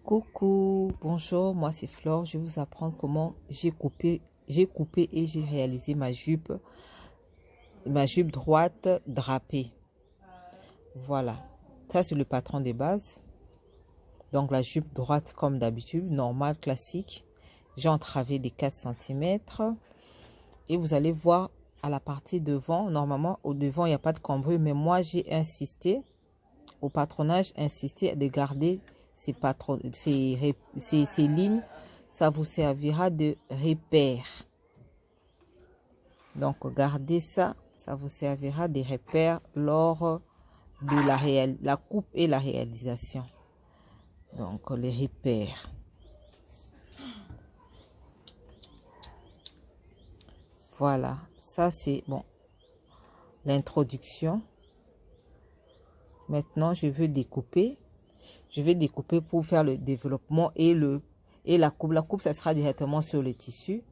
Coucou, bonjour, moi c'est Flore. Je vais vous apprendre comment j'ai coupé et j'ai réalisé ma jupe droite drapée. Voilà, ça c'est le patron de base. Donc la jupe droite comme d'habitude, normale, classique. J'ai entravé des 4 cm. Et vous allez voir à la partie devant, normalement au devant il n'y a pas de cambrure, mais moi j'ai insisté, au patronage, insisté de garder ces lignes. Ça vous servira de repère. Donc gardez ça, ça vous servira de repère lors de la coupe et la réalisation. Donc les repères. Voilà, ça c'est bon, l'introduction. Maintenant, je veux découper. Je vais découper pour faire le développement et la coupe. La coupe, ça sera directement sur le tissu.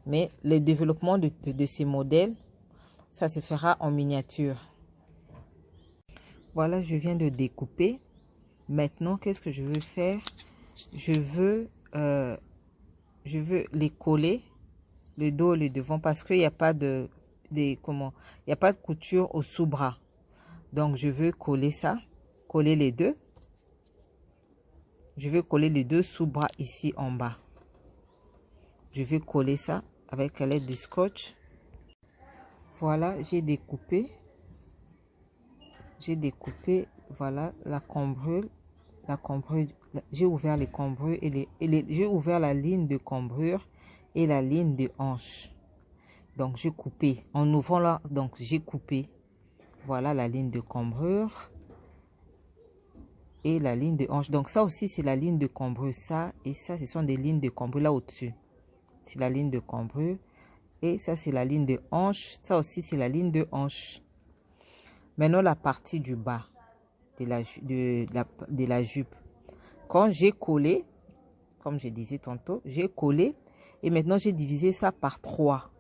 Mais le développement de ces modèles, ça se fera en miniature. Voilà, je viens de découper. Maintenant, qu'est-ce que je veux faire? Je veux les coller, le dos et le devant, parce qu'il n'y a pas il n'y a pas de couture au sous-bras. Donc, je veux coller ça, coller les deux. Je vais coller les deux sous-bras ici en bas. Je vais coller ça avec l'aide du scotch. Voilà, j'ai découpé. Voilà, la cambrure. J'ai ouvert les cambrures j'ai ouvert la ligne de cambrure et la ligne de hanche. Donc, j'ai coupé. En ouvrant là, donc j'ai coupé. Voilà la ligne de cambrure. Et la ligne de hanche. Donc ça aussi c'est la ligne de cambrure. Ça et ça, ce sont des lignes de cambrure là au-dessus. C'est la ligne de cambrure. Et ça c'est la ligne de hanche. Ça aussi c'est la ligne de hanche. Maintenant la partie du bas de la jupe. Quand j'ai collé, comme je disais tantôt, j'ai collé. Et maintenant j'ai divisé ça par 3.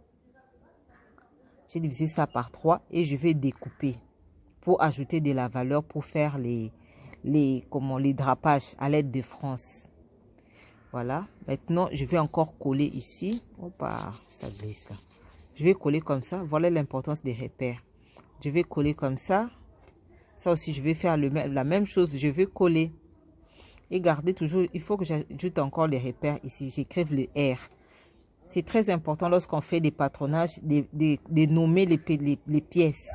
J'ai divisé ça par 3 et je vais découper pour ajouter de la valeur pour faire les drapages à l'aide de France. Voilà, maintenant je vais encore coller ici. Opa, ça glisse là. Je vais coller comme ça. Voilà l'importance des repères. Je vais coller comme ça. Ça aussi je vais faire la même chose. Je vais coller et garder toujours. Il faut que j'ajoute encore les repères ici. J'écrive le R. C'est très important lorsqu'on fait des patronages de nommer les pièces.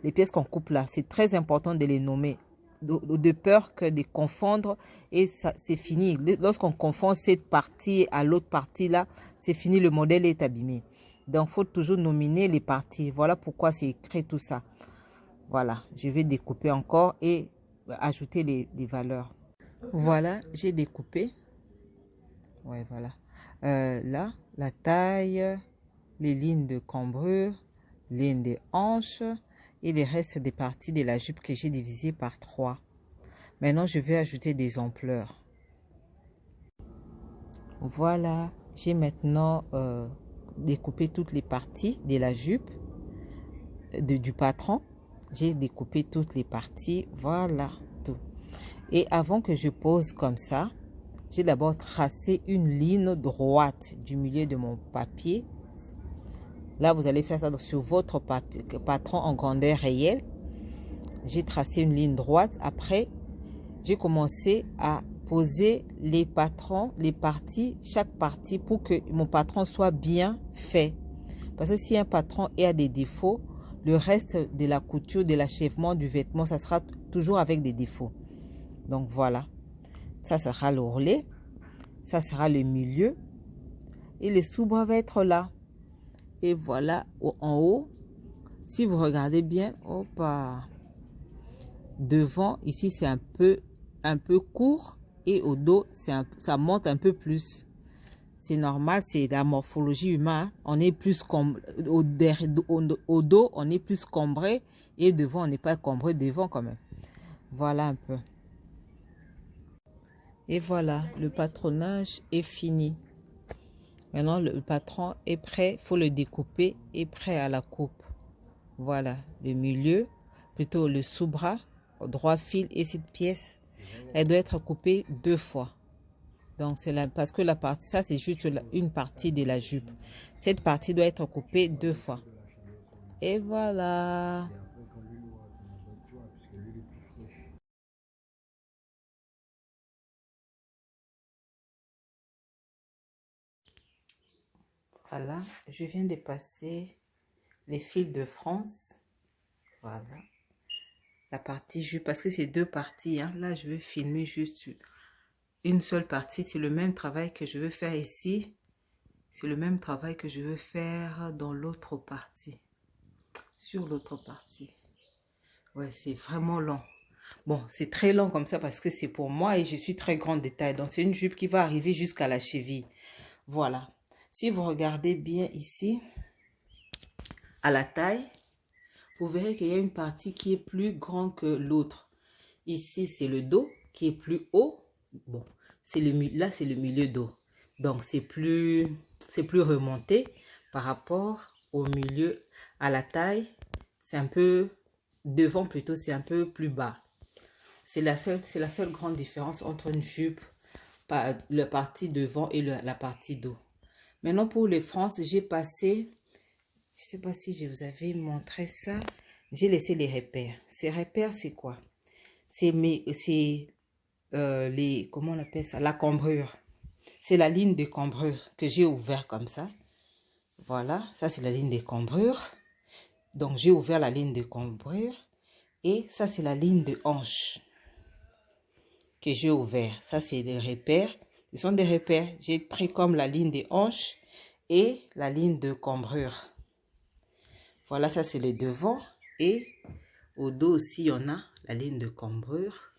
Les pièces qu'on coupe là, c'est très important de les nommer. De peur que de confondre et ça c'est fini. Lorsqu'on confond cette partie à l'autre partie là, c'est fini, le modèle est abîmé. Donc il faut toujours nominer les parties. Voilà pourquoi c'est écrit tout ça. Voilà, je vais découper encore et ajouter les valeurs. Voilà, j'ai découpé. Ouais, voilà. Là, la taille, les lignes de cambrure, lignes de hanches et les restes des parties de la jupe que j'ai divisé par 3. Maintenant, je vais ajouter des ampleurs. Voilà, j'ai maintenant découpé toutes les parties de la jupe du patron. J'ai découpé toutes les parties, voilà, tout. Et avant que je pose comme ça, j'ai d'abord tracé une ligne droite du milieu de mon papier. Là, vous allez faire ça sur votre patron en grandeur réelle. J'ai tracé une ligne droite. Après, j'ai commencé à poser les patrons, chaque partie pour que mon patron soit bien fait. Parce que si un patron a des défauts, le reste de la couture, de l'achèvement du vêtement, ça sera toujours avec des défauts. Donc voilà, ça sera l'ourlet, ça sera le milieu et le sous-bras va être là. Et voilà, en haut, si vous regardez bien, devant, ici c'est un peu court et au dos, ça monte un peu plus. C'est normal, c'est la morphologie humaine. On est plus au dos, on est plus cambré et devant, on n'est pas cambré devant quand même. Voilà un peu. Et voilà, le patronage est fini. Maintenant, le patron est prêt, il faut le découper, est prêt à la coupe. Voilà, le milieu, plutôt le sous-bras, droit fil et cette pièce, elle doit être coupée 2 fois. Donc, c'est parce que la partie, ça, c'est juste une partie de la jupe. Cette partie doit être coupée 2 fois. Et voilà. Voilà, je viens de passer les fils de France. Voilà. La partie jupe, parce que c'est 2 parties. Hein. Là, je vais filmer juste une seule partie. C'est le même travail que je veux faire ici. C'est le même travail que je veux faire dans l'autre partie. Sur l'autre partie. Ouais, c'est vraiment long. Bon, c'est très long comme ça parce que c'est pour moi et je suis très grande de taille. Donc, c'est une jupe qui va arriver jusqu'à la cheville. Voilà. Si vous regardez bien ici, à la taille, vous verrez qu'il y a une partie qui est plus grande que l'autre. Ici, c'est le dos qui est plus haut. Bon, là, c'est le milieu dos. Donc, c'est plus remonté par rapport au milieu, à la taille. C'est un peu, devant plutôt, c'est un peu plus bas. C'est la seule grande différence entre une jupe, la partie devant et la partie dos. Maintenant, pour les franges, j'ai passé, je ne sais pas si je vous avais montré ça, j'ai laissé les repères. Ces repères, c'est quoi? C'est comment on appelle ça? La cambrure. C'est la ligne de cambrure que j'ai ouvert comme ça. Voilà, ça c'est la ligne de cambrure. Donc, j'ai ouvert la ligne de cambrure. Et ça, c'est la ligne de hanche que j'ai ouvert. Ça, c'est des repères. Ce sont des repères. J'ai pris comme la ligne des hanches et la ligne de cambrure. Voilà, ça, c'est le devant. Et au dos aussi, on a la ligne de cambrure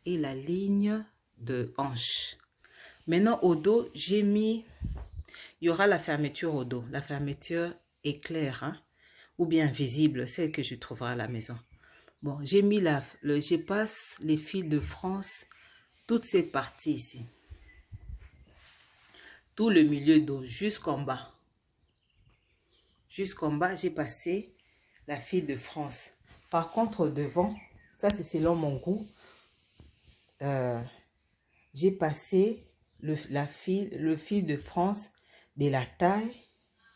et la ligne de hanche. Maintenant, au dos, j'ai mis... Il y aura la fermeture au dos. La fermeture est claire, hein, ou bien visible, celle que je trouverai à la maison. Bon, j'ai mis je passe les fils de France, toute cette partie ici. Tout le milieu dos, jusqu'en bas. Jusqu'en bas, j'ai passé la file de France. Par contre, devant, ça c'est selon mon goût, j'ai passé le fil de France de la taille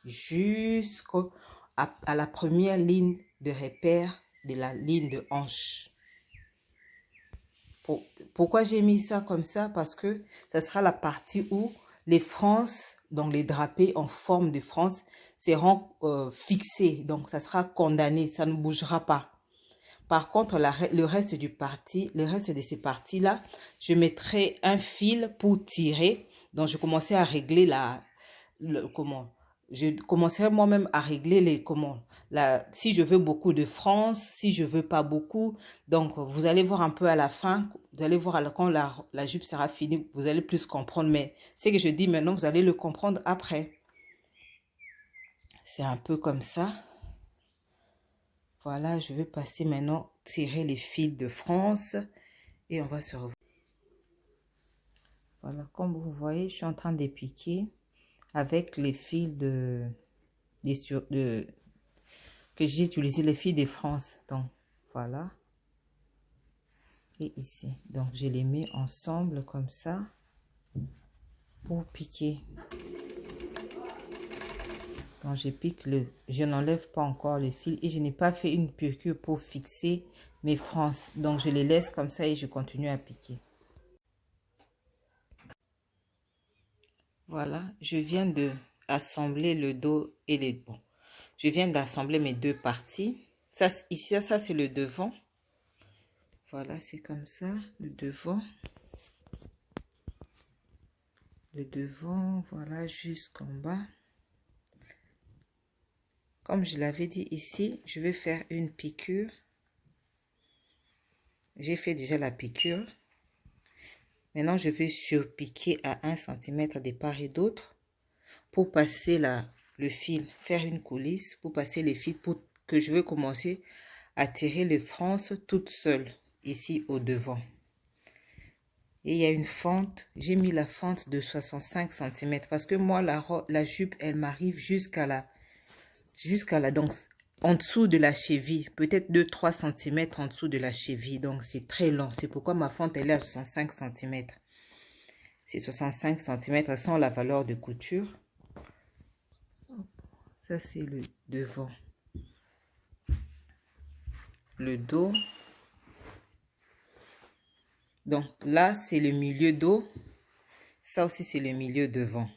jusqu'à la première ligne de repère de la ligne de hanche. Pourquoi j'ai mis ça comme ça? Parce que ça sera la partie où les franges, donc les drapés en forme de France, seront fixés. Donc, ça sera condamné, ça ne bougera pas. Par contre, le reste de ces parties-là, je mettrai un fil pour tirer. Donc, je commençais à régler je commencerai moi-même à régler si je veux beaucoup de franges, si je veux pas beaucoup. Donc, vous allez voir un peu à la fin, vous allez voir quand la jupe sera finie, vous allez plus comprendre. Mais ce que je dis maintenant, vous allez le comprendre après. C'est un peu comme ça. Voilà, je vais passer maintenant, tirer les fils de France et on va se revoir. Voilà, comme vous voyez, je suis en train de piquer avec les fils que j'ai utilisé, les fils de France. Donc, voilà. Et ici. Donc, je les mets ensemble comme ça pour piquer. Donc, je pique je n'enlève pas encore le fil et je n'ai pas fait une piqûre pour fixer mes franges. Donc, je les laisse comme ça et je continue à piquer. Voilà, je viens de assembler le dos et les bons. Je viens d'assembler mes deux parties. Ça, ici, ça c'est le devant. Voilà, c'est comme ça, le devant. Le devant, voilà, jusqu'en bas. Comme je l'avais dit ici, je vais faire une piqûre. J'ai fait déjà la piqûre. Maintenant, je vais surpiquer à 1 cm de part et d'autre pour passer le fil, faire une coulisse pour passer les fils pour que je vais commencer à tirer les franges toute seule ici au devant. Et il y a une fente, j'ai mis la fente de 65 cm parce que moi la jupe elle m'arrive jusqu'à la donc en dessous de la cheville, peut-être 2-3 cm en dessous de la cheville, donc c'est très long. C'est pourquoi ma fente elle est à 65 cm. C'est 65 cm sans la valeur de couture. Ça, c'est le devant. Le dos. Donc là, c'est le milieu dos. Ça aussi, c'est le milieu devant.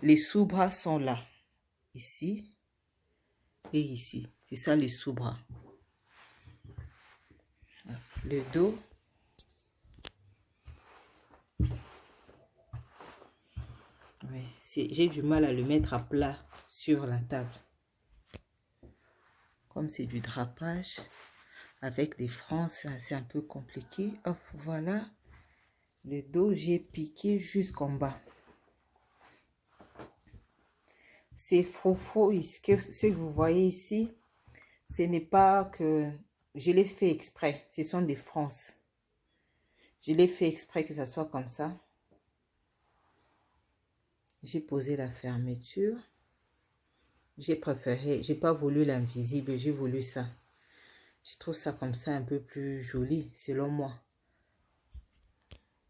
Les sous-bras sont là. Ici et ici. C'est ça les sous-bras. Le dos. Oui, j'ai du mal à le mettre à plat sur la table. Comme c'est du drapage avec des francs, c'est un peu compliqué. Hop, voilà. Le dos, j'ai piqué jusqu'en bas. C'est faux. Ce que vous voyez ici, ce n'est pas que je l'ai fait exprès. Ce sont des francs. Je l'ai fait exprès que ça soit comme ça. J'ai posé la fermeture. J'ai préféré, j'ai pas voulu l'invisible, j'ai voulu ça. Je trouve ça comme ça un peu plus joli, selon moi.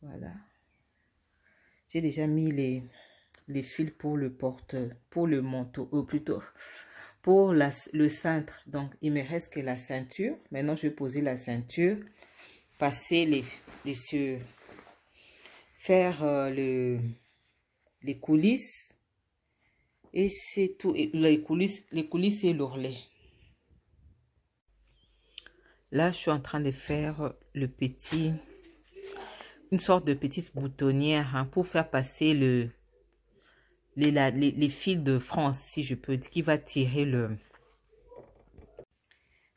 Voilà. J'ai déjà mis les fils pour le pour le manteau, ou plutôt pour le cintre. Donc, il me reste que la ceinture. Maintenant, je vais poser la ceinture, passer faire les coulisses. Et c'est tout. Et les coulisses et l'ourlet. Là, je suis en train de faire une sorte de petite boutonnière hein, pour faire passer les fils de France, si je peux dire, qui va tirer le...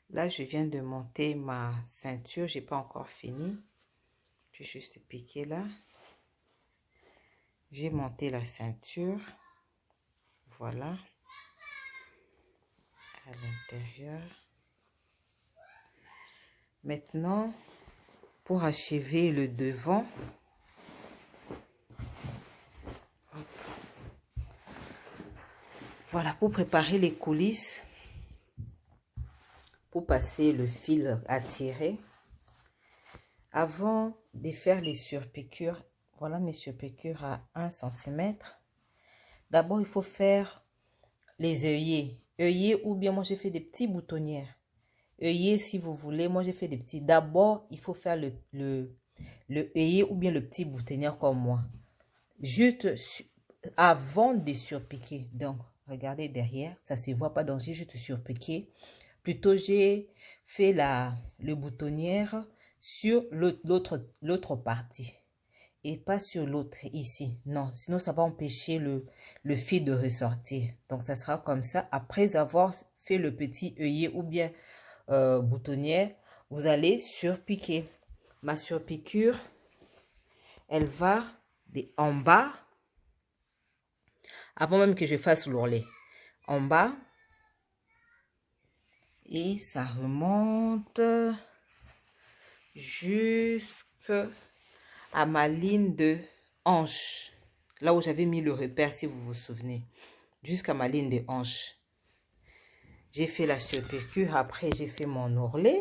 Là, je viens de monter ma ceinture. J'ai pas encore fini. Je vais juste piquer là. J'ai monté la ceinture. Voilà. À l'intérieur. Maintenant, pour achever le devant, voilà, pour préparer les coulisses, pour passer le fil à tirer, avant de faire les surpiqûres, voilà mes surpiqûres à 1 cm. D'abord, il faut faire les œillets. Œillets ou bien moi, j'ai fait des petits boutonnières. Œillet si vous voulez, moi j'ai fait des petits. D'abord, il faut faire le œillet ou bien le petit boutonnière comme moi. Juste avant de surpiquer. Donc, regardez derrière, ça se voit pas, donc j'ai juste surpiqué. Plutôt, j'ai fait le boutonnière sur l'autre partie. Et pas sur l'autre ici. Non, sinon ça va empêcher le fil de ressortir. Donc, ça sera comme ça. Après avoir fait le petit œillet ou bien boutonnière, vous allez surpiquer. Ma surpiqûre, elle va en bas, avant même que je fasse l'ourlet, en bas, et ça remonte jusqu'à ma ligne de hanche, là où j'avais mis le repère, si vous vous souvenez, jusqu'à ma ligne de hanche. J'ai fait la surpiqûre, après j'ai fait mon ourlet.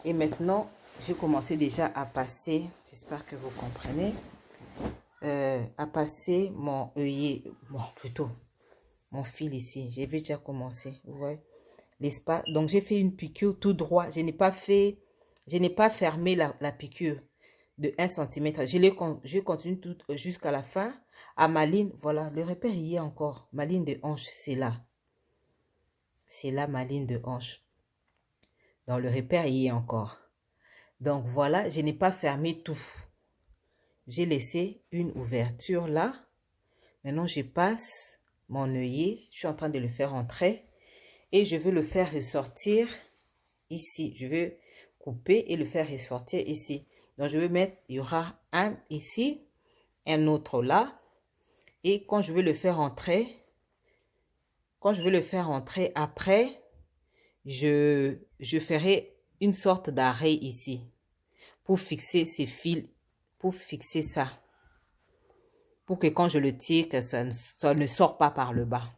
Et maintenant, j'ai commencé déjà à passer, j'espère que vous comprenez, à passer mon œillet, bon, plutôt, mon fil ici. J'ai déjà commencé, vous voyez, l'espace. Donc, j'ai fait une piqûre tout droit. Je n'ai pas fermé la piqûre de 1 cm. Je continue tout jusqu'à la fin, à ma ligne. Voilà, le repère y est encore. Ma ligne de hanche, c'est là. C'est là ma ligne de hanche. Dans le repère y est encore. Donc voilà, je n'ai pas fermé tout. J'ai laissé une ouverture là. Maintenant, je passe mon œillet. Je suis en train de le faire entrer. Et je veux le faire ressortir ici. Je vais couper et le faire ressortir ici. Donc, je vais mettre, il y aura un ici, un autre là. Et quand je vais le faire entrer, après, je ferai une sorte d'arrêt ici pour fixer ces fils, pour fixer ça, pour que quand je le tire, que ça ne sort pas par le bas.